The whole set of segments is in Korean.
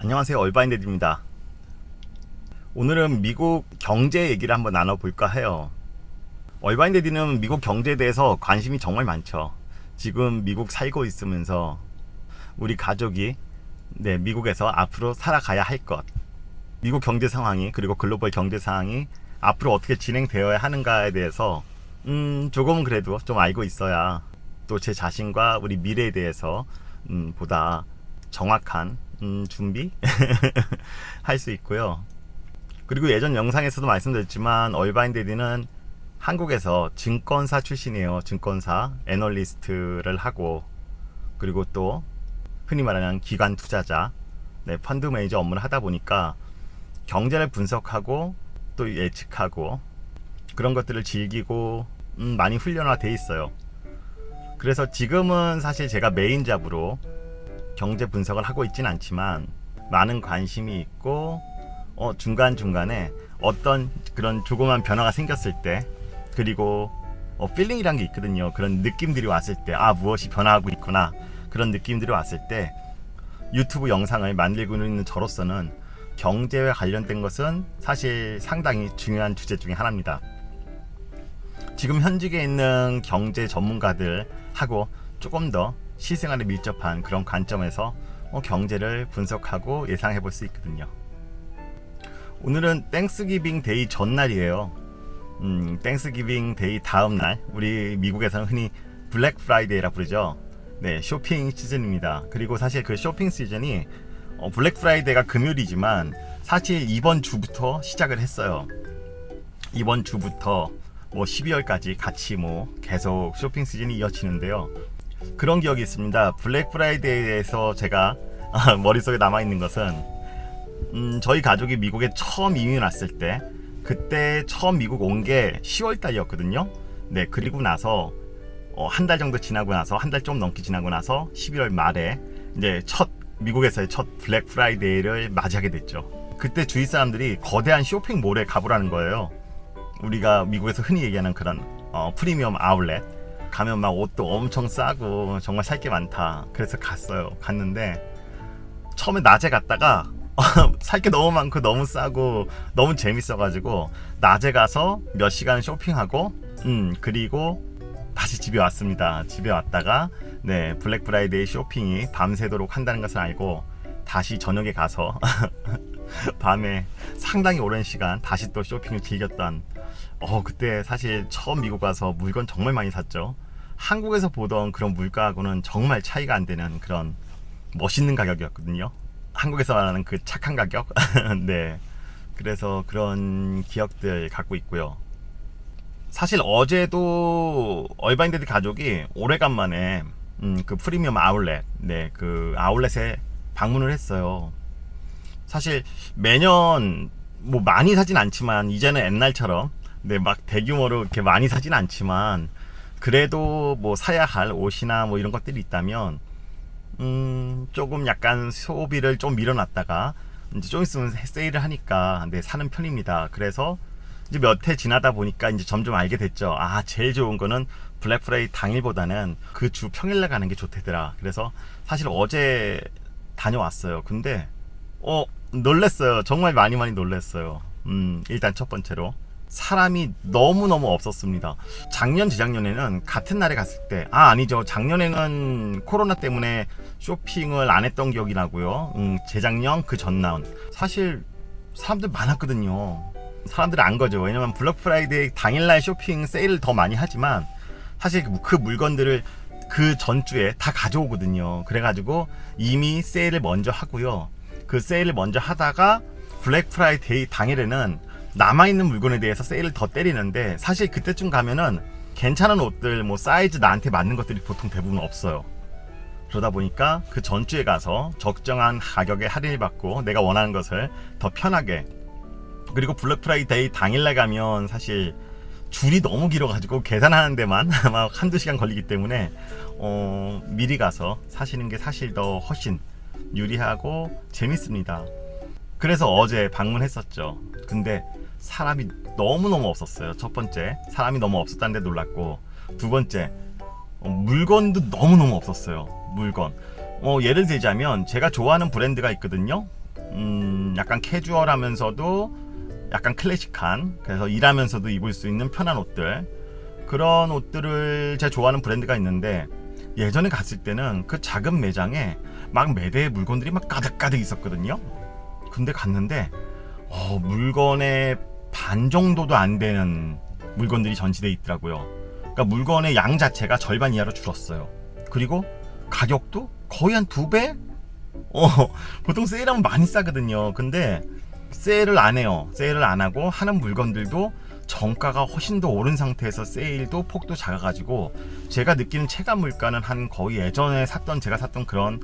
안녕하세요, 얼바인데드입니다. 오늘은 미국 경제 얘기를 한번 나눠볼까 해요. 얼바인데드는 미국 경제에 대해서 관심이 정말 많죠. 지금 미국 살고 있으면서 우리 가족이 미국에서 앞으로 살아가야 할 것, 미국 경제 상황이, 그리고 글로벌 경제 상황이 앞으로 어떻게 진행되어야 하는가에 대해서 조금은 그래도 좀 알고 있어야 또 제 자신과 우리 미래에 대해서 보다 정확한 준비 할 수 있고요. 그리고 예전 영상에서도 말씀드렸지만 얼바인데드는 한국에서 증권사 출신이에요. 증권사 애널리스트를 하고, 그리고 또 흔히 말하는 기관 투자자, 펀드 매니저 업무를 하다 보니까 경제를 분석하고 또 예측하고 그런 것들을 즐기고 많이 훈련화돼 있어요. 그래서 지금은 사실 제가 메인 잡으로 경제 분석을 하고 있진 않지만 많은 관심이 있고 중간중간에 어떤 그런 조그만 변화가 생겼을 때, 그리고 필링이란 게 있거든요. 그런 느낌들이 왔을 때, 무엇이 변화하고 있구나, 그런 느낌들이 왔을 때 유튜브 영상을 만들고 있는 저로서는 경제와 관련된 것은 사실 상당히 중요한 주제 중에 하나입니다. 지금 현직에 있는 경제 전문가들하고 조금 더 실생활에 밀접한 그런 관점에서 경제를 분석하고 예상해 볼 수 있거든요. 오늘은 땡스기빙 데이 전날이에요. 땡스기빙 데이 다음날, 우리 미국에서는 흔히 블랙 프라이데이라 부르죠. 쇼핑 시즌입니다. 그리고 사실 그 쇼핑 시즌이 블랙 프라이데이가 금요일이지만 사실 이번 주부터 시작을 했어요. 이번 주부터 12월까지 같이 계속 쇼핑 시즌이 이어지는데요. 그런 기억이 있습니다. 블랙 프라이데이에서 제가 머릿속에 남아있는 것은 저희 가족이 미국에 처음 이민 왔을 때, 그때 처음 미국 온 게 10월 달이었거든요. 그리고 나서 한 달 정도 지나고 나서, 한 달 좀 넘게 지나고 나서 11월 말에 이제 미국에서의 첫 블랙 프라이데이를 맞이하게 됐죠. 그때 주위 사람들이 거대한 쇼핑몰에 가보라는 거예요. 우리가 미국에서 흔히 얘기하는 그런 프리미엄 아울렛 가면 막 옷도 엄청 싸고 정말 살 게 많다. 그래서 갔는데 처음에 낮에 갔다가 살 게 너무 많고 너무 싸고 너무 재밌어가지고 낮에 가서 몇 시간 쇼핑하고 그리고 다시 집에 왔습니다. 집에 왔다가 블랙 프라이데이 쇼핑이 밤새도록 한다는 것을 알고 다시 저녁에 가서 밤에 상당히 오랜 시간 다시 또 쇼핑을 즐겼던, 그때 사실 처음 미국 와서 물건 정말 많이 샀죠. 한국에서 보던 그런 물가하고는 정말 차이가 안 되는 그런 멋있는 가격이었거든요. 한국에서 말하는 그 착한 가격. 그래서 그런 기억들 갖고 있고요. 사실 어제도 얼바인데드 가족이 오래간만에 그 프리미엄 아울렛, 그 아울렛에 방문을 했어요. 사실 매년 많이 사진 않지만, 이제는 옛날처럼 막 대규모로 이렇게 많이 사진 않지만, 그래도 사야 할 옷이나 이런 것들이 있다면 조금 약간 소비를 좀 밀어놨다가 이제 좀 있으면 세일을 하니까 사는 편입니다. 그래서 이제 몇 해 지나다 보니까 이제 점점 알게 됐죠. 제일 좋은 거는 블랙 프라이데이 당일보다는 그 주 평일날 가는 게 좋대더라. 그래서 사실 어제 다녀왔어요. 근데 놀랬어요. 정말 많이 놀랬어요. 일단 첫 번째로 사람이 너무너무 없었습니다. 작년, 재작년에는 같은 날에 갔을 때, 아니죠. 작년에는 코로나 때문에 쇼핑을 안 했던 기억이 나고요. 재작년 그 전날 사실 사람들 많았거든요. 사람들이 안 거죠. 왜냐면 블랙 프라이데이 당일날 쇼핑 세일을 더 많이 하지만 사실 그 물건들을 그 전주에 다 가져오거든요. 그래가지고 이미 세일을 먼저 하고요. 그 세일을 먼저 하다가 블랙 프라이데이 당일에는 남아있는 물건에 대해서 세일을 더 때리는데, 사실 그때쯤 가면은 괜찮은 옷들, 사이즈 나한테 맞는 것들이 보통 대부분 없어요. 그러다 보니까 그 전주에 가서 적정한 가격에 할인을 받고 내가 원하는 것을 더 편하게, 그리고 블랙 프라이데이 당일날 가면 사실 줄이 너무 길어가지고 계산하는 데만 막 한두 시간 걸리기 때문에 미리 가서 사시는 게 사실 더 훨씬 유리하고 재밌습니다. 그래서 어제 방문했었죠. 근데 사람이 너무너무 없었어요. 첫 번째, 사람이 너무 없었다는 데 놀랐고, 두 번째, 물건도 너무너무 없었어요. 물건. 예를 들자면 제가 좋아하는 브랜드가 있거든요. 약간 캐주얼하면서도 약간 클래식한, 그래서 일하면서도 입을 수 있는 편한 옷들, 그런 옷들을 제가 좋아하는 브랜드가 있는데, 예전에 갔을 때는 그 작은 매장에 막 매대의 물건들이 막 가득가득 있었거든요. 근데 갔는데 물건의 반 정도도 안 되는 물건들이 전시되어 있더라고요. 그러니까 물건의 양 자체가 절반 이하로 줄었어요. 그리고 가격도 거의 한 2배? 보통 세일하면 많이 싸거든요. 근데 세일을 안 해요. 세일을 안 하고 하는 물건들도 정가가 훨씬 더 오른 상태에서 세일도 폭도 작아가지고 제가 느끼는 체감 물가는 한 거의 예전에 제가 샀던 그런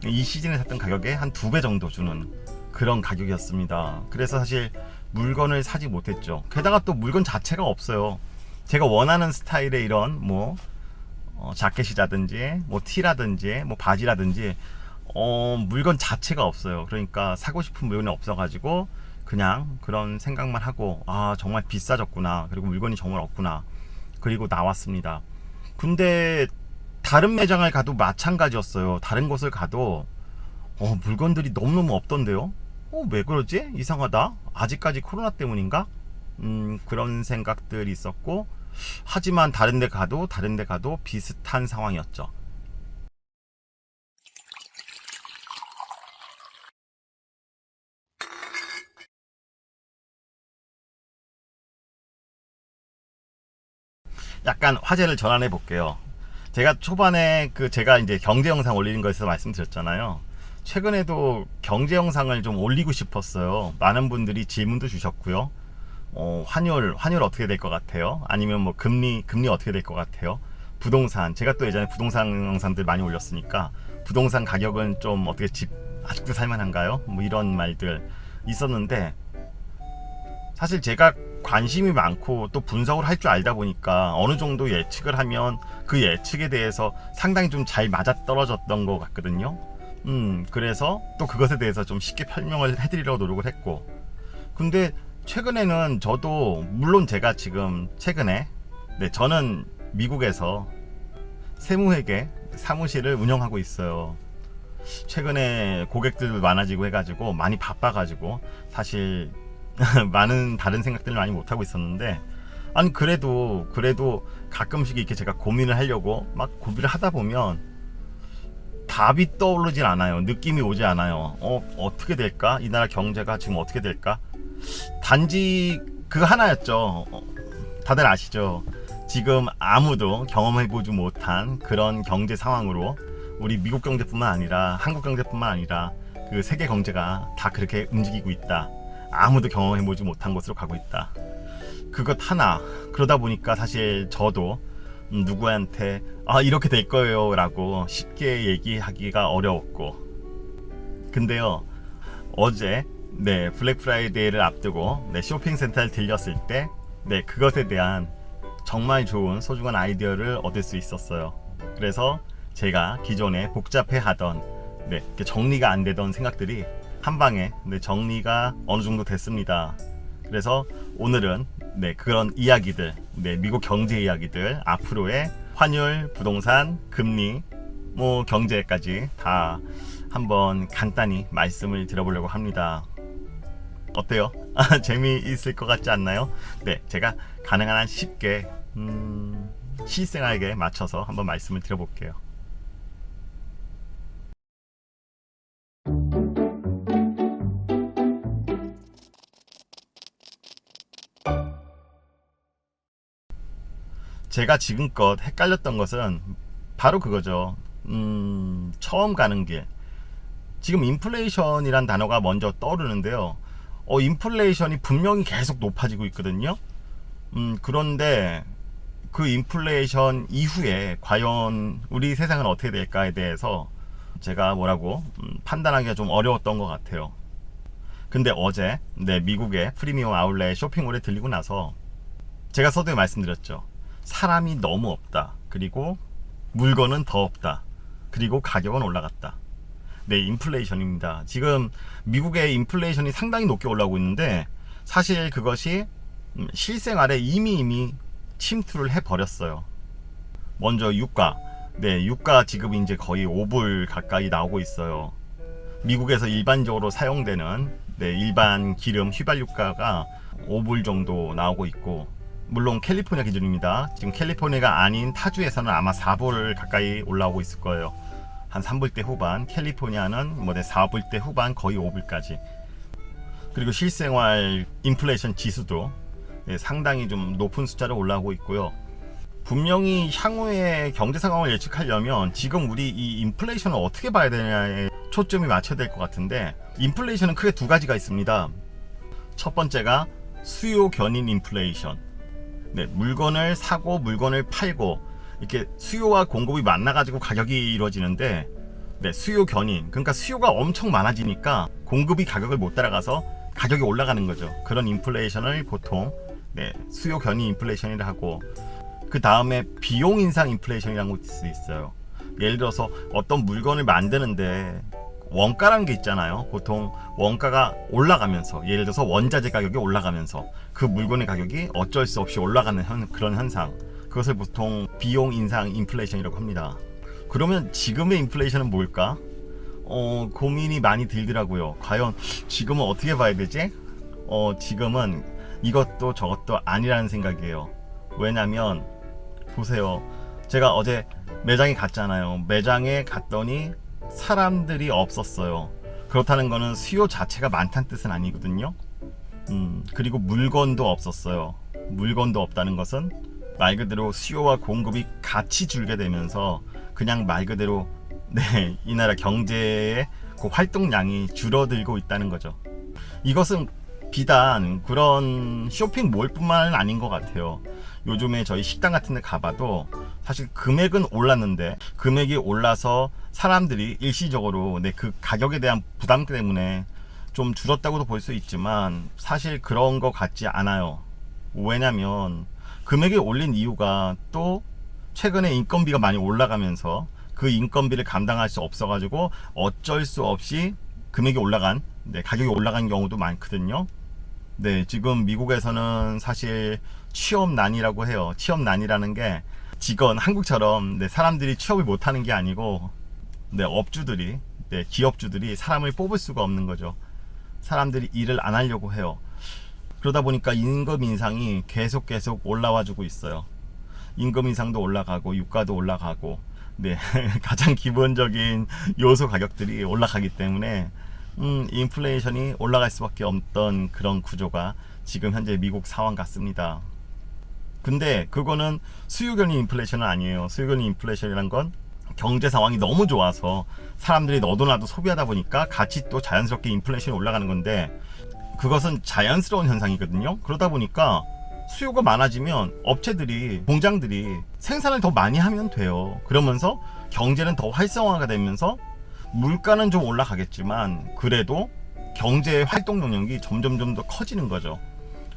이 시즌에 샀던 가격에 한 2배 정도 주는 그런 가격이었습니다. 그래서 사실 물건을 사지 못했죠. 게다가 또 물건 자체가 없어요. 제가 원하는 스타일의 이런 자켓이라든지 티라든지 바지라든지 물건 자체가 없어요. 그러니까 사고 싶은 물건이 없어가지고 그냥 그런 생각만 하고 정말 비싸졌구나, 그리고 물건이 정말 없구나, 그리고 나왔습니다. 근데 다른 매장을 가도 마찬가지였어요. 다른 곳을 가도 물건들이 너무너무 없던데요. 왜 그러지? 이상하다. 아직까지 코로나 때문인가? 그런 생각들이 있었고, 하지만 다른 데 가도 비슷한 상황이었죠. 약간 화제를 전환해 볼게요. 제가 초반에 제가 이제 경제 영상 올리는 거에서 말씀드렸잖아요. 최근에도 경제 영상을 좀 올리고 싶었어요. 많은 분들이 질문도 주셨고요. 환율 어떻게 될 것 같아요? 아니면 금리 어떻게 될 것 같아요? 부동산, 제가 또 예전에 부동산 영상들 많이 올렸으니까 부동산 가격은 좀 어떻게 아직도 살만한가요? 이런 말들 있었는데, 사실 제가 관심이 많고 또 분석을 할 줄 알다 보니까 어느 정도 예측을 하면 그 예측에 대해서 상당히 좀 잘 맞아떨어졌던 것 같거든요. 그래서 또 그것에 대해서 좀 쉽게 설명을 해드리려고 노력을 했고, 근데 최근에는 저도, 물론 제가 지금 최근에 저는 미국에서 세무회계 사무실을 운영하고 있어요. 최근에 고객들도 많아지고 해가지고 많이 바빠가지고 사실 많은 다른 생각들을 많이 못하고 있었는데, 아니 그래도 가끔씩 이렇게 제가 고민을 하려고 막 고민을 하다 보면 답이 떠오르진 않아요. 느낌이 오지 않아요. 어떻게 될까? 이 나라 경제가 지금 어떻게 될까? 단지 그 하나였죠. 다들 아시죠? 지금 아무도 경험해보지 못한 그런 경제 상황으로 우리 미국 경제뿐만 아니라 한국 경제뿐만 아니라 그 세계 경제가 다 그렇게 움직이고 있다. 아무도 경험해보지 못한 곳으로 가고 있다. 그것 하나. 그러다 보니까 사실 저도 누구한테 이렇게 될 거예요 라고 쉽게 얘기하기가 어려웠고, 근데요, 어제 블랙 프라이데이를 앞두고 쇼핑센터를 들렸을 때 그것에 대한 정말 좋은 소중한 아이디어를 얻을 수 있었어요. 그래서 제가 기존에 복잡해하던 이렇게 정리가 안 되던 생각들이 한 방에 정리가 어느 정도 됐습니다. 그래서 오늘은 그런 이야기들, 미국 경제 이야기들, 앞으로의 환율, 부동산, 금리, 경제까지 다 한번 간단히 말씀을 드려보려고 합니다. 어때요? 재미있을 것 같지 않나요? 제가 가능한 한 쉽게 실생활에 맞춰서 한번 말씀을 드려볼게요. 제가 지금껏 헷갈렸던 것은 바로 그거죠. 처음 가는 길. 지금 인플레이션이란 단어가 먼저 떠오르는데요. 인플레이션이 분명히 계속 높아지고 있거든요. 그런데 그 인플레이션 이후에 과연 우리 세상은 어떻게 될까에 대해서 제가 판단하기가 좀 어려웠던 것 같아요. 근데 어제 미국의 프리미엄 아울렛 쇼핑몰에 들리고 나서 제가 서두에 말씀드렸죠. 사람이 너무 없다. 그리고 물건은 더 없다. 그리고 가격은 올라갔다. 인플레이션입니다. 지금 미국의 인플레이션이 상당히 높게 올라오고 있는데, 사실 그것이 실생활에 이미 침투를 해버렸어요. 먼저 유가. 유가 지금 이제 거의 5불 가까이 나오고 있어요. 미국에서 일반적으로 사용되는 일반 기름 휘발유가가 5불 정도 나오고 있고, 물론 캘리포니아 기준입니다. 지금 캘리포니아가 아닌 타주에서는 아마 4불 가까이 올라오고 있을 거예요. 한 3불대 후반, 캘리포니아는 4불대 후반, 거의 5불까지. 그리고 실생활 인플레이션 지수도 상당히 좀 높은 숫자로 올라오고 있고요. 분명히 향후의 경제 상황을 예측하려면 지금 우리 이 인플레이션을 어떻게 봐야 되냐에 초점이 맞춰야 될 것 같은데, 인플레이션은 크게 두 가지가 있습니다. 첫 번째가 수요 견인 인플레이션. 물건을 사고 물건을 팔고 이렇게 수요와 공급이 만나가지고 가격이 이루어지는데, 수요 견인, 그러니까 수요가 엄청 많아지니까 공급이 가격을 못 따라가서 가격이 올라가는 거죠. 그런 인플레이션을 보통 수요 견인 인플레이션이라 하고, 그 다음에 비용 인상 인플레이션이라는 것도 있어요. 예를 들어서 어떤 물건을 만드는데 원가라는 게 있잖아요. 보통 원가가 올라가면서, 예를 들어서 원자재 가격이 올라가면서 그 물건의 가격이 어쩔 수 없이 올라가는 그런 현상, 그것을 보통 비용 인상 인플레이션이라고 합니다. 그러면 지금의 인플레이션은 뭘까? 고민이 많이 들더라고요. 과연 지금은 어떻게 봐야 되지? 지금은 이것도 저것도 아니라는 생각이에요. 왜냐면 보세요. 제가 어제 매장에 갔잖아요. 매장에 갔더니 사람들이 없었어요. 그렇다는 거는 수요 자체가 많다는 뜻은 아니거든요. 그리고 물건도 없었어요. 물건도 없다는 것은 말 그대로 수요와 공급이 같이 줄게 되면서 그냥 말 그대로 이 나라 경제의 그 활동량이 줄어들고 있다는 거죠. 이것은 비단 그런 쇼핑몰뿐만 아닌 것 같아요. 요즘에 저희 식당 같은 데 가봐도 사실 금액은 올랐는데, 금액이 올라서 사람들이 일시적으로 그 가격에 대한 부담 때문에 좀 줄었다고도 볼 수 있지만 사실 그런 것 같지 않아요. 왜냐면 금액이 올린 이유가 또 최근에 인건비가 많이 올라가면서 그 인건비를 감당할 수 없어가지고 어쩔 수 없이 금액이 올라간, 가격이 올라간 경우도 많거든요. 지금 미국에서는 사실 취업난이라고 해요. 취업난이라는 게 직원, 한국처럼 사람들이 취업을 못하는 게 아니고 업주들이, 기업주들이 사람을 뽑을 수가 없는 거죠. 사람들이 일을 안 하려고 해요. 그러다 보니까 임금 인상이 계속 올라와주고 있어요. 임금 인상도 올라가고 유가도 올라가고, 가장 기본적인 요소 가격들이 올라가기 때문에 인플레이션이 올라갈 수밖에 없던 그런 구조가 지금 현재 미국 상황 같습니다. 근데 그거는 수요 견인 인플레이션은 아니에요. 수요 견인 인플레이션이란 건 경제 상황이 너무 좋아서 사람들이 너도 나도 소비하다 보니까 같이 또 자연스럽게 인플레이션이 올라가는 건데, 그것은 자연스러운 현상이거든요. 그러다 보니까 수요가 많아지면 업체들이, 공장들이 생산을 더 많이 하면 돼요. 그러면서 경제는 더 활성화가 되면서 물가는 좀 올라가겠지만 그래도 경제의 활동 영역이 점점 더 커지는 거죠.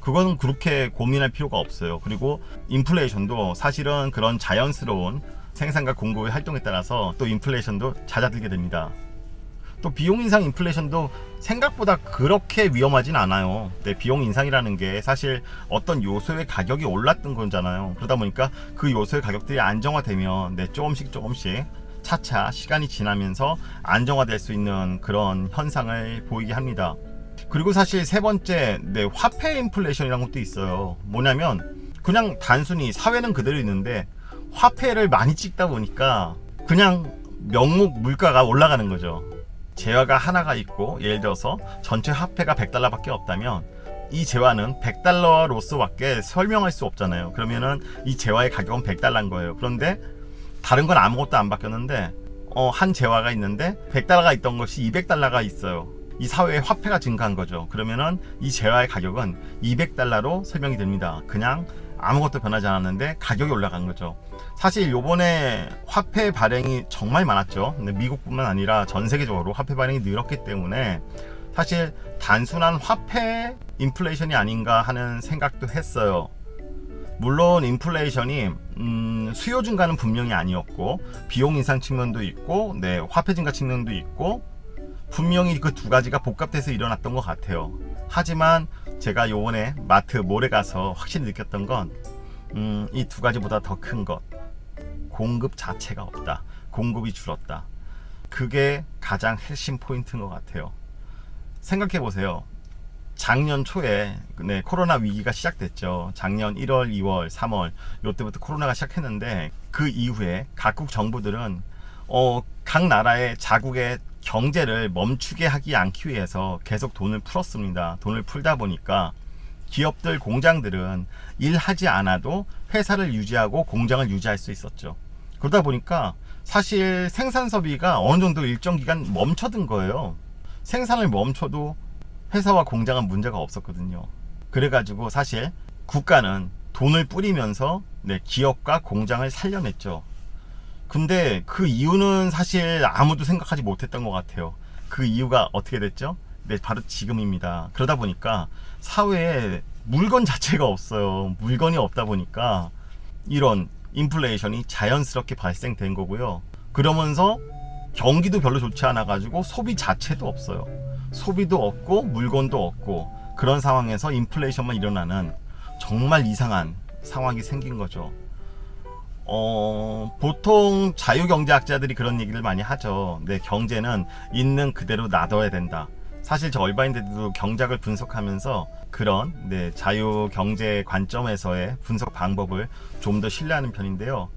그거는 그렇게 고민할 필요가 없어요. 그리고 인플레이션도 사실은 그런 자연스러운 생산과 공급의 활동에 따라서 또 인플레이션도 잦아들게 됩니다. 또 비용 인상 인플레이션도 생각보다 그렇게 위험하진 않아요. 비용 인상이라는 게 사실 어떤 요소의 가격이 올랐던 거잖아요. 그러다 보니까 그 요소의 가격들이 안정화되면 조금씩 차차 시간이 지나면서 안정화될 수 있는 그런 현상을 보이게 합니다. 그리고 사실 세 번째, 화폐 인플레이션이라는 것도 있어요. 뭐냐면 그냥 단순히 사회는 그대로 있는데 화폐를 많이 찍다 보니까 그냥 명목 물가가 올라가는 거죠. 재화가 하나가 있고, 예를 들어서 전체 화폐가 100달러밖에 없다면 이 재화는 100달러로서밖에 설명할 수 없잖아요. 그러면은 이 재화의 가격은 100달러인 거예요. 그런데 다른 건 아무것도 안 바뀌었는데 한 재화가 있는데 100달러가 있던 것이 200달러가 있어요. 이 사회의 화폐가 증가한 거죠. 그러면은 이 재화의 가격은 200달러로 설명이 됩니다. 그냥 아무것도 변하지 않았는데 가격이 올라간 거죠. 사실 요번에 화폐 발행이 정말 많았죠. 근데 미국뿐만 아니라 전 세계적으로 화폐 발행이 늘었기 때문에 사실 단순한 화폐 인플레이션이 아닌가 하는 생각도 했어요. 물론 인플레이션이 수요 증가는 분명히 아니었고, 비용 인상 측면도 있고, 화폐 증가 측면도 있고, 분명히 그 두 가지가 복합돼서 일어났던 것 같아요. 하지만 제가 요번에 마트 몰에 가서 확실히 느꼈던 건 이 두 가지보다 더 큰 것, 공급 자체가 없다. 공급이 줄었다. 그게 가장 핵심 포인트인 것 같아요. 생각해 보세요. 작년 초에 코로나 위기가 시작됐죠. 작년 1월, 2월, 3월 이때부터 코로나가 시작했는데 그 이후에 각국 정부들은 각 나라의 자국의 경제를 멈추게 하지 않기 위해서 계속 돈을 풀었습니다. 돈을 풀다 보니까 기업들, 공장들은 일하지 않아도 회사를 유지하고 공장을 유지할 수 있었죠. 그러다 보니까 사실 생산섭이가 어느 정도 일정 기간 멈춰든 거예요. 생산을 멈춰도 회사와 공장은 문제가 없었거든요. 그래가지고 사실 국가는 돈을 뿌리면서 기업과 공장을 살려냈죠. 근데 그 이유는 사실 아무도 생각하지 못했던 것 같아요. 그 이유가 어떻게 됐죠? 바로 지금입니다. 그러다 보니까 사회에 물건 자체가 없어요. 물건이 없다 보니까 이런 인플레이션이 자연스럽게 발생된 거고요. 그러면서 경기도 별로 좋지 않아 가지고 소비 자체도 없어요. 소비도 없고 물건도 없고 그런 상황에서 인플레이션만 일어나는 정말 이상한 상황이 생긴 거죠. 보통 자유경제학자들이 그런 얘기를 많이 하죠. 경제는 있는 그대로 놔둬야 된다. 사실 저 얼바인데도 경제학을 분석하면서 그런 자유경제 관점에서의 분석 방법을 좀 더 신뢰하는 편인데요.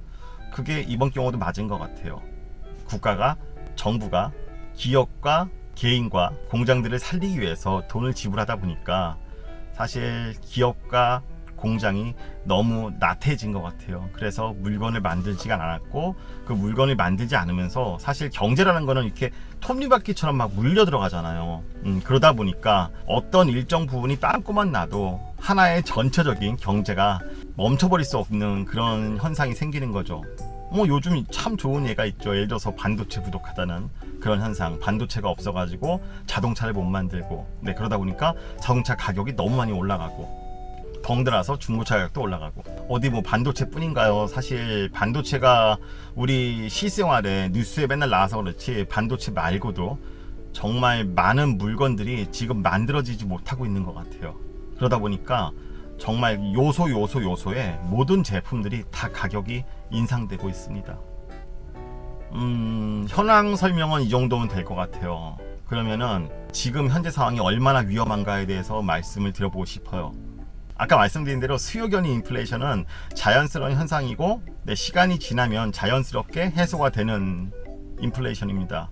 그게 이번 경우도 맞은 것 같아요. 국가가, 정부가 기업과 개인과 공장들을 살리기 위해서 돈을 지불하다 보니까 사실 기업과 공장이 너무 나태해진 것 같아요. 그래서 물건을 만들지가 않았고 그 물건을 만들지 않으면서 사실 경제라는 거는 이렇게 톱니바퀴처럼 막 물려 들어가잖아요. 그러다 보니까 어떤 일정 부분이 빵꾸만 나도 하나의 전체적인 경제가 멈춰버릴 수 없는 그런 현상이 생기는 거죠. 요즘 참 좋은 예가 있죠. 예를 들어서 반도체 부족하다는 그런 현상. 반도체가 없어가지고 자동차를 못 만들고 그러다 보니까 자동차 가격이 너무 많이 올라가고 덩달아서 중고차 가격도 올라가고 어디 반도체뿐인가요? 사실 반도체가 우리 실생활에 뉴스에 맨날 나와서 그렇지 반도체 말고도 정말 많은 물건들이 지금 만들어지지 못하고 있는 것 같아요. 그러다 보니까 정말 요소에 모든 제품들이 다 가격이 인상되고 있습니다. 현황 설명은 이 정도면 될 것 같아요. 그러면은 지금 현재 상황이 얼마나 위험한가에 대해서 말씀을 드려보고 싶어요. 아까 말씀드린 대로 수요 견인 인플레이션은 자연스러운 현상이고 시간이 지나면 자연스럽게 해소가 되는 인플레이션입니다.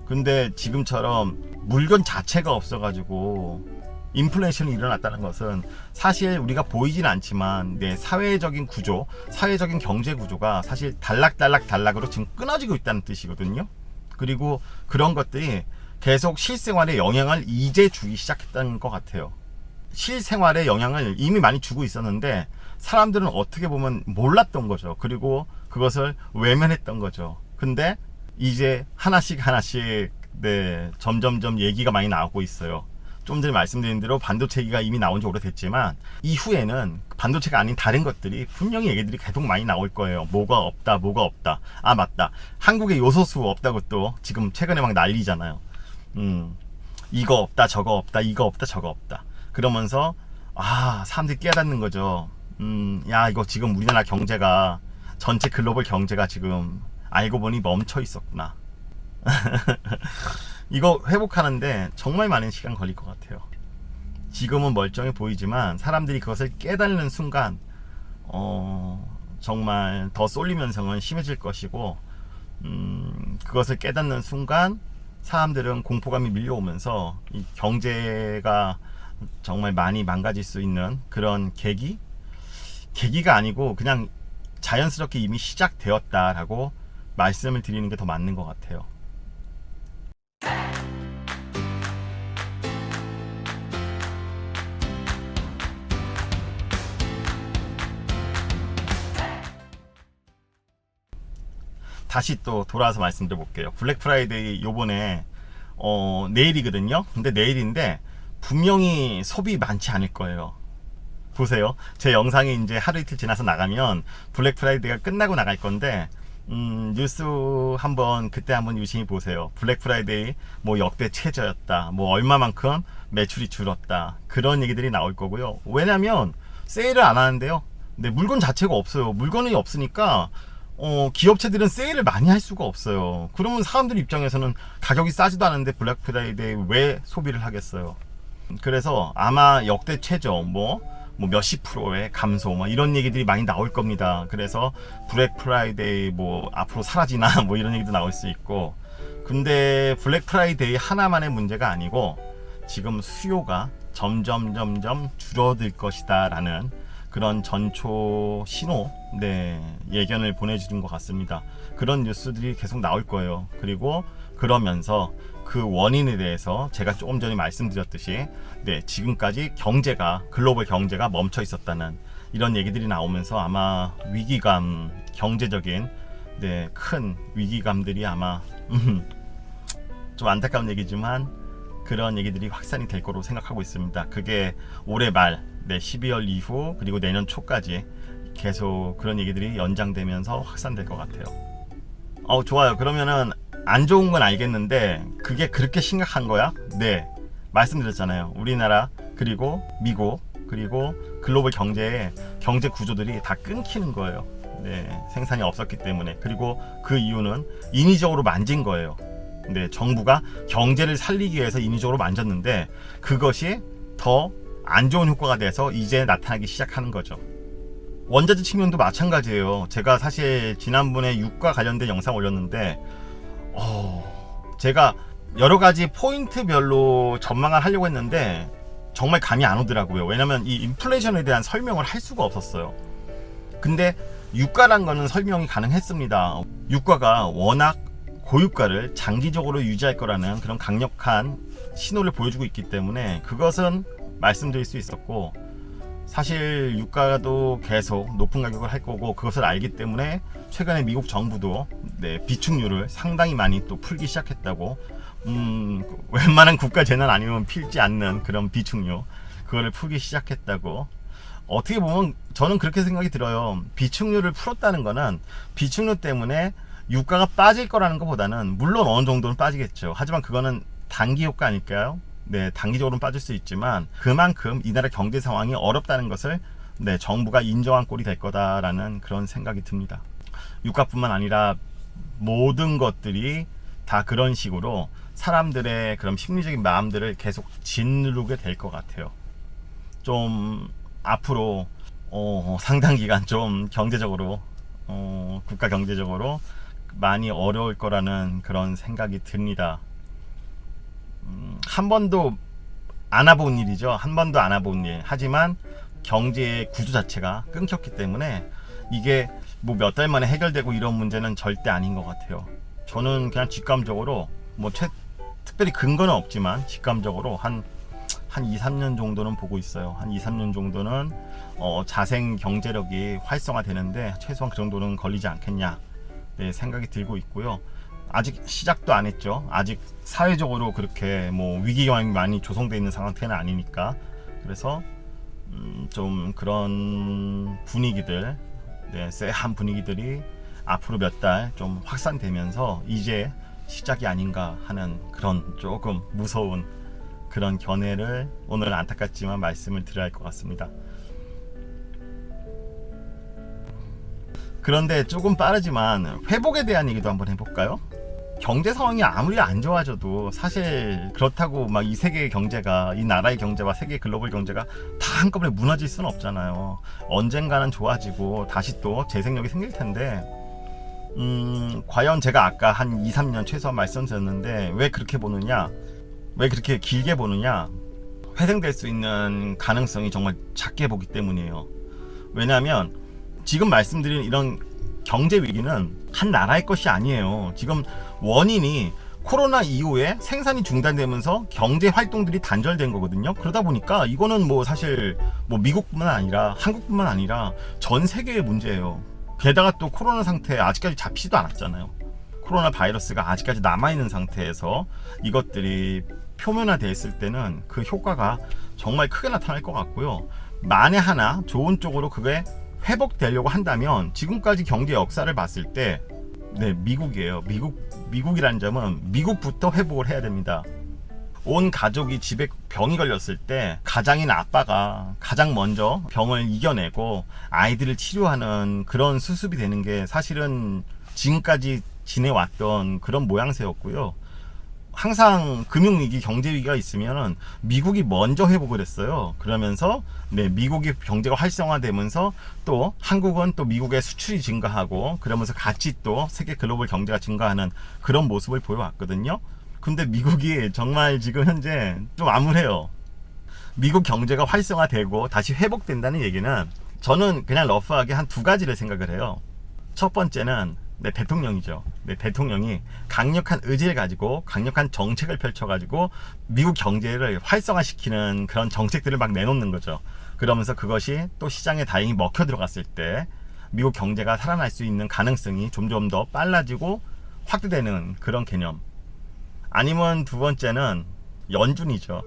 근데 지금처럼 물건 자체가 없어가지고 인플레이션이 일어났다는 것은 사실 우리가 보이진 않지만 사회적인 구조, 사회적인 경제 구조가 사실 단락으로 지금 끊어지고 있다는 뜻이거든요. 그리고 그런 것들이 계속 실생활에 영향을 이제 주기 시작했다는 것 같아요. 실생활에 영향을 이미 많이 주고 있었는데 사람들은 어떻게 보면 몰랐던 거죠. 그리고 그것을 외면했던 거죠. 근데 이제 하나씩 점점점 얘기가 많이 나오고 있어요. 좀 전에 말씀드린 대로 반도체 얘기가 이미 나온 지 오래됐지만 이후에는 반도체가 아닌 다른 것들이 분명히 얘기들이 계속 많이 나올 거예요. 뭐가 없다. 아 맞다. 한국에 요소수 없다고 또 지금 최근에 막 난리잖아요. 이거 없다 저거 없다 이거 없다 저거 없다. 그러면서 사람들이 깨닫는 거죠. 야 이거 지금 우리나라 경제가 전체 글로벌 경제가 지금 알고 보니 멈춰 있었구나. 이거 회복하는데 정말 많은 시간 걸릴 것 같아요. 지금은 멀쩡해 보이지만 사람들이 그것을 깨닫는 순간 정말 더 쏠림 현상은 심해질 것이고 그것을 깨닫는 순간 사람들은 공포감이 밀려오면서 이 경제가 정말 많이 망가질 수 있는 그런 계기가 아니고 그냥 자연스럽게 이미 시작되었다라고 말씀을 드리는 게 더 맞는 것 같아요. 다시 또 돌아와서 말씀드려 볼게요. 블랙 프라이데이 요번에 내일이거든요. 근데 내일인데 분명히 소비 많지 않을 거예요. 보세요. 제 영상이 이제 하루 이틀 지나서 나가면 블랙 프라이데이가 끝나고 나갈 건데 뉴스 그때 한번 유심히 보세요. 블랙 프라이데이 역대 최저였다. 얼마만큼 매출이 줄었다. 그런 얘기들이 나올 거고요. 왜냐면 세일을 안 하는데요. 근데 물건 자체가 없어요. 물건이 없으니까 기업체들은 세일을 많이 할 수가 없어요. 그러면 사람들 입장에서는 가격이 싸지도 않은데 블랙 프라이데이 왜 소비를 하겠어요. 그래서 아마 역대 최저 뭐 몇십 프로의 감소 뭐 이런 얘기들이 많이 나올 겁니다. 그래서 블랙 프라이데이 뭐 앞으로 사라지나 뭐 이런 얘기도 나올 수 있고, 근데 블랙 프라이데이 하나만의 문제가 아니고 지금 수요가 점점 줄어들 것이다 라는 그런 전초 신호, 예견을 보내주는 것 같습니다. 그런 뉴스들이 계속 나올 거예요. 그리고 그러면서 그 원인에 대해서 제가 조금 전에 말씀드렸듯이 지금까지 글로벌 경제가 멈춰 있었다는 이런 얘기들이 나오면서 아마 위기감, 경제적인 큰 위기감들이 아마 좀 안타까운 얘기지만 그런 얘기들이 확산이 될 거로 생각하고 있습니다. 그게 올해 말 12월 이후 그리고 내년 초까지 계속 그런 얘기들이 연장되면서 확산될 것 같아요. 좋아요. 그러면은 안 좋은 건 알겠는데 그게 그렇게 심각한 거야? 네, 말씀드렸잖아요. 우리나라 그리고 미국 그리고 글로벌 경제 구조들이 다 끊기는 거예요. 생산이 없었기 때문에. 그리고 그 이유는 인위적으로 만진 거예요. 정부가 경제를 살리기 위해서 인위적으로 만졌는데 그것이 더 안 좋은 효과가 돼서 이제 나타나기 시작하는 거죠. 원자재 측면도 마찬가지예요. 제가 사실 지난번에 유가 관련된 영상 올렸는데 제가 여러 가지 포인트별로 전망을 하려고 했는데 정말 감이 안 오더라고요. 왜냐면 이 인플레이션에 대한 설명을 할 수가 없었어요. 근데 유가란 거는 설명이 가능했습니다. 유가가 워낙 고유가를 장기적으로 유지할 거라는 그런 강력한 신호를 보여주고 있기 때문에 그것은 말씀드릴 수 있었고, 사실 유가도 계속 높은 가격을 할 거고 그것을 알기 때문에 최근에 미국 정부도 비축률을 상당히 많이 또 풀기 시작했다고. 웬만한 국가 재난 아니면 필지 않는 그런 비축률, 그거를 풀기 시작했다고. 어떻게 보면 저는 그렇게 생각이 들어요. 비축률을 풀었다는 거는 비축률 때문에 유가가 빠질 거라는 것보다는, 물론 어느 정도는 빠지겠죠. 하지만 그거는 단기 효과 아닐까요? 단기적으로는 빠질 수 있지만 그만큼 이 나라 경제 상황이 어렵다는 것을 정부가 인정한 꼴이 될 거다라는 그런 생각이 듭니다. 유가뿐만 아니라 모든 것들이 다 그런 식으로 사람들의 그런 심리적인 마음들을 계속 짓누르게 될 것 같아요. 좀 앞으로 상당 기간 좀 경제적으로 국가 경제적으로 많이 어려울 거라는 그런 생각이 듭니다. 한 번도 안 와본 일이죠. 한 번도 안 와본 일. 하지만 경제의 구조 자체가 끊겼기 때문에 이게 뭐 몇 달 만에 해결되고 이런 문제는 절대 아닌 것 같아요. 저는 그냥 직감적으로 특별히 근거는 없지만 직감적으로 한 2, 3년 정도는 보고 있어요. 한 2, 3년 정도는 자생 경제력이 활성화되는데 최소한 그 정도는 걸리지 않겠냐 생각이 들고 있고요. 아직 시작도 안 했죠. 아직 사회적으로 그렇게 위기감이 많이 조성되어 있는 상태는 아니니까. 그래서 좀 그런 분위기들, 쎄한 분위기들이 앞으로 몇 달 좀 확산되면서 이제 시작이 아닌가 하는 그런 조금 무서운 그런 견해를 오늘 안타깝지만 말씀을 드려야 할 것 같습니다. 그런데 조금 빠르지만 회복에 대한 얘기도 한번 해볼까요? 경제 상황이 아무리 안 좋아져도 사실 그렇다고 막 이 세계의 경제가, 이 나라의 경제와 세계 글로벌 경제가 다 한꺼번에 무너질 수는 없잖아요. 언젠가는 좋아지고 다시 또 재생력이 생길 텐데, 과연 제가 아까 한 2, 3년 최소한 말씀드렸는데 왜 그렇게 보느냐, 왜 그렇게 길게 보느냐, 회생될 수 있는 가능성이 정말 작게 보기 때문이에요. 왜냐하면 지금 말씀드린 이런 경제 위기는 한 나라의 것이 아니에요. 지금 원인이 코로나 이후에 생산이 중단되면서 경제 활동들이 단절된 거거든요. 그러다 보니까 이거는 사실 미국뿐만 아니라 한국뿐만 아니라 전 세계의 문제예요. 게다가 또 코로나 상태 아직까지 잡히지도 않았잖아요. 코로나 바이러스가 아직까지 남아있는 상태에서 이것들이 표면화되어 있을 때는 그 효과가 정말 크게 나타날 것 같고요. 만에 하나 좋은 쪽으로 그게 회복되려고 한다면 지금까지 경제 역사를 봤을 때 미국이에요. 미국이라는 점은 미국부터 회복을 해야 됩니다. 온 가족이 집에 병이 걸렸을 때 가장인 아빠가 가장 먼저 병을 이겨내고 아이들을 치료하는 그런 수습이 되는 게 사실은 지금까지 지내왔던 그런 모양새였고요. 항상 금융위기, 경제위기가 있으면 미국이 먼저 회복을 했어요. 그러면서 미국이 경제가 활성화되면서 또 한국은 또 미국의 수출이 증가하고 그러면서 같이 또 세계 글로벌 경제가 증가하는 그런 모습을 보여왔거든요. 근데 미국이 정말 지금 현재 좀 암울해요. 미국 경제가 활성화되고 다시 회복된다는 얘기는 저는 그냥 러프하게 한 두 가지를 생각을 해요. 첫 번째는 대통령이죠. 대통령이 강력한 의지를 가지고 강력한 정책을 펼쳐가지고 미국 경제를 활성화시키는 그런 정책들을 막 내놓는 거죠. 그러면서 그것이 또 시장에 다행히 먹혀 들어갔을 때 미국 경제가 살아날 수 있는 가능성이 점점 더 빨라지고 확대되는 그런 개념. 아니면 두 번째는 연준이죠.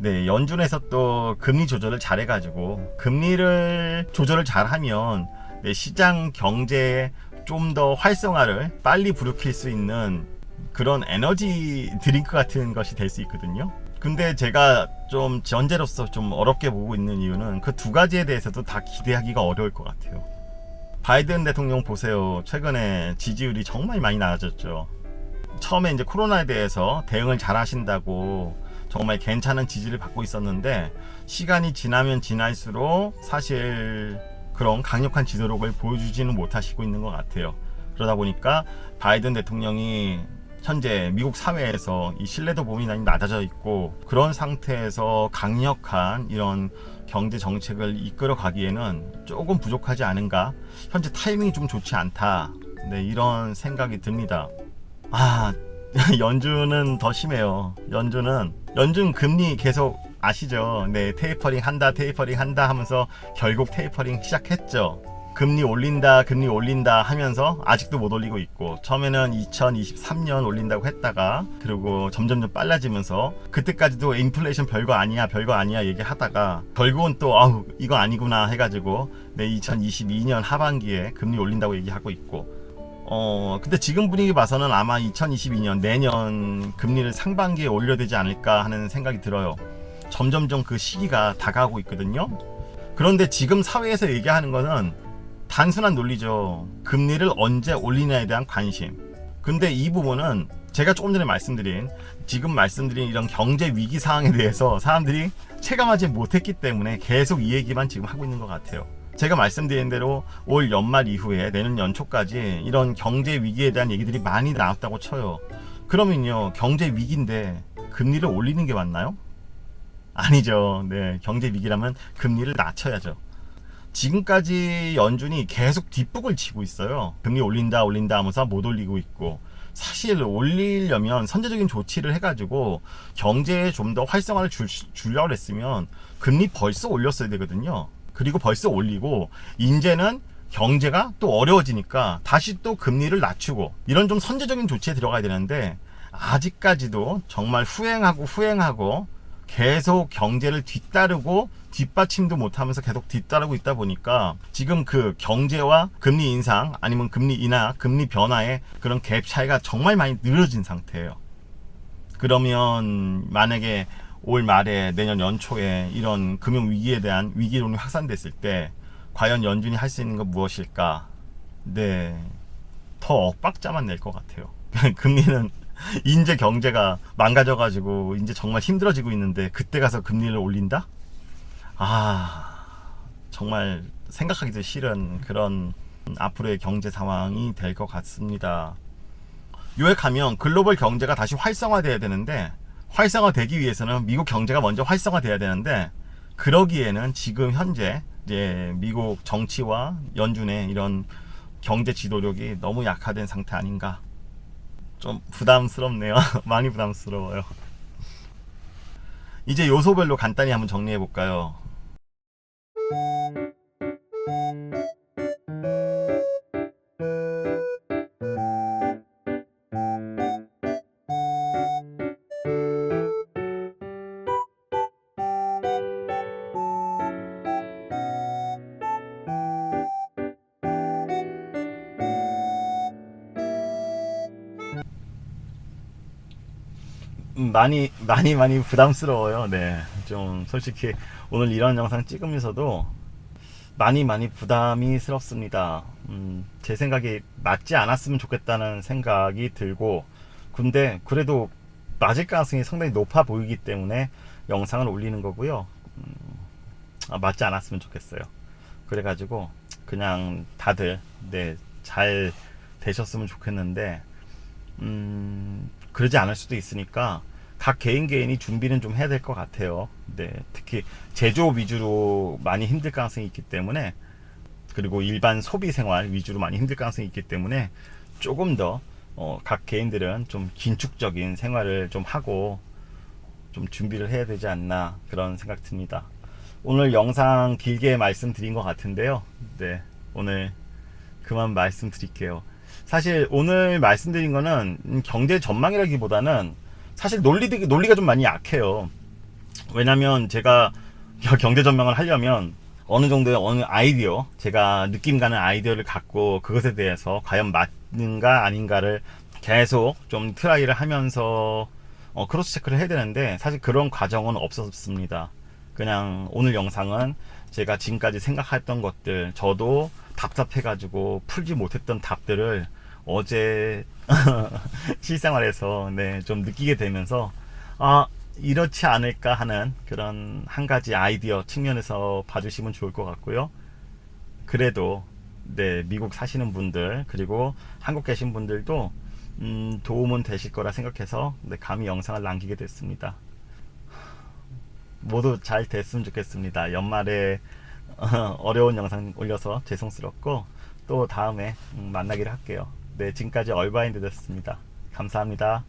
연준에서 또 금리 조절을 잘해가지고 금리를 조절을 잘하면 시장 경제에 좀 더 활성화를 빨리 불러킬 수 있는 그런 에너지 드링크 같은 것이 될 수 있거든요. 근데 제가 좀 전제로서 좀 어렵게 보고 있는 이유는 그 두 가지에 대해서도 다 기대하기가 어려울 것 같아요. 바이든 대통령 보세요. 최근에 지지율이 정말 많이 낮아졌죠. 처음에 이제 코로나에 대해서 대응을 잘 하신다고 정말 괜찮은 지지를 받고 있었는데 시간이 지나면 지날수록 사실 그런 강력한 지도력을 보여주지는 못하시고 있는 것 같아요. 그러다 보니까 바이든 대통령이 현재 미국 사회에서 이 신뢰도 범위 많이 낮아져 있고 그런 상태에서 강력한 이런 경제 정책을 이끌어 가기에는 조금 부족하지 않은가. 현재 타이밍이 좀 좋지 않다. 이런 생각이 듭니다. 연준은 더 심해요. 연준 금리 계속 아시죠? 테이퍼링 한다 하면서 결국 테이퍼링 시작했죠. 금리 올린다 하면서 아직도 못 올리고 있고, 처음에는 2023년 올린다고 했다가 그리고 점점점 빨라지면서 그때까지도 인플레이션 별거 아니야 얘기하다가 결국은 또 이거 아니구나 해가지고 2022년 하반기에 금리 올린다고 얘기하고 있고, 근데 지금 분위기 봐서는 아마 2022년 내년 금리를 상반기에 올려야 되지 않을까 하는 생각이 들어요. 점점점 그 시기가 다가오고 있거든요. 그런데 지금 사회에서 얘기하는 거는 단순한 논리죠. 금리를 언제 올리냐에 대한 관심. 근데 이 부분은 제가 조금 전에 지금 말씀드린 이런 경제 위기 상황에 대해서 사람들이 체감하지 못했기 때문에 계속 이 얘기만 지금 하고 있는 것 같아요. 제가 말씀드린 대로 올 연말 이후에 내년 연초까지 이런 경제 위기에 대한 얘기들이 많이 나왔다고 쳐요. 그러면요, 경제 위기인데 금리를 올리는 게 맞나요? 아니죠. 경제 위기라면 금리를 낮춰야죠. 지금까지 연준이 계속 뒷북을 치고 있어요. 금리 올린다 하면서 못 올리고 있고, 사실 올리려면 선제적인 조치를 해가지고 경제에 좀 더 활성화를 주려고 했으면 금리 벌써 올렸어야 되거든요. 그리고 벌써 올리고 이제는 경제가 또 어려워지니까 다시 또 금리를 낮추고, 이런 좀 선제적인 조치에 들어가야 되는데 아직까지도 정말 후행하고 계속 경제를 뒤따르고 뒷받침도 못하면서 계속 뒤따르고 있다 보니까 지금 그 경제와 금리 인상 아니면 금리 인하, 금리 변화의 그런 갭 차이가 정말 많이 늘어진 상태예요. 그러면 만약에 올 말에 내년 연초에 이런 금융 위기에 대한 위기론이 확산됐을 때 과연 연준이 할 수 있는 건 무엇일까? 더 엇박자만 낼 것 같아요. 금리는 이제 경제가 망가져가지고 이제 정말 힘들어지고 있는데 그때 가서 금리를 올린다? 정말 생각하기도 싫은 그런 앞으로의 경제 상황이 될 것 같습니다. 요약하면 글로벌 경제가 다시 활성화돼야 되는데, 활성화되기 위해서는 미국 경제가 먼저 활성화돼야 되는데, 그러기에는 지금 현재 이제 미국 정치와 연준의 이런 경제 지도력이 너무 약화된 상태 아닌가. 좀 부담스럽네요. 많이 부담스러워요. 이제 요소별로 간단히 한번 정리해 볼까요? 많이 부담스러워요. 네, 좀 솔직히 오늘 이런 영상 찍으면서도 많이 부담이 스럽습니다. 제 생각이 맞지 않았으면 좋겠다는 생각이 들고, 근데 그래도 맞을 가능성이 상당히 높아 보이기 때문에 영상을 올리는 거고요. 맞지 않았으면 좋겠어요. 그래가지고 그냥 다들 네, 잘 되셨으면 좋겠는데 그러지 않을 수도 있으니까 각 개인이 준비는 좀 해야 될 것 같아요. 네, 특히 제조업 위주로 많이 힘들 가능성이 있기 때문에, 그리고 일반 소비 생활 위주로 많이 힘들 가능성이 있기 때문에 조금 더 각 개인들은 좀 긴축적인 생활을 좀 하고 좀 준비를 해야 되지 않나, 그런 생각 듭니다. 오늘 영상 길게 말씀드린 것 같은데요. 네, 오늘 그만 말씀드릴게요. 사실 오늘 말씀드린 거는 경제 전망이라기보다는 사실 논리가 좀 많이 약해요. 왜냐면 제가 경제 전망을 하려면 어느 정도의 어느 아이디어, 제가 느낌 가는 아이디어를 갖고 그것에 대해서 과연 맞는가 아닌가를 계속 좀 트라이를 하면서 크로스 체크를 해야 되는데, 사실 그런 과정은 없었습니다. 그냥 오늘 영상은 제가 지금까지 생각했던 것들, 저도 답답해가지고 풀지 못했던 답들을 어제 실생활에서 네, 좀 느끼게 되면서 이렇지 않을까 하는 그런 한 가지 아이디어 측면에서 봐주시면 좋을 것 같고요. 그래도 네, 미국 사시는 분들 그리고 한국 계신 분들도 도움은 되실 거라 생각해서 네, 감히 영상을 남기게 됐습니다. 모두 잘 됐으면 좋겠습니다. 연말에 어려운 영상 올려서 죄송스럽고 또 다음에 만나기를 할게요. 네, 지금까지 얼바인드였습니다. 감사합니다.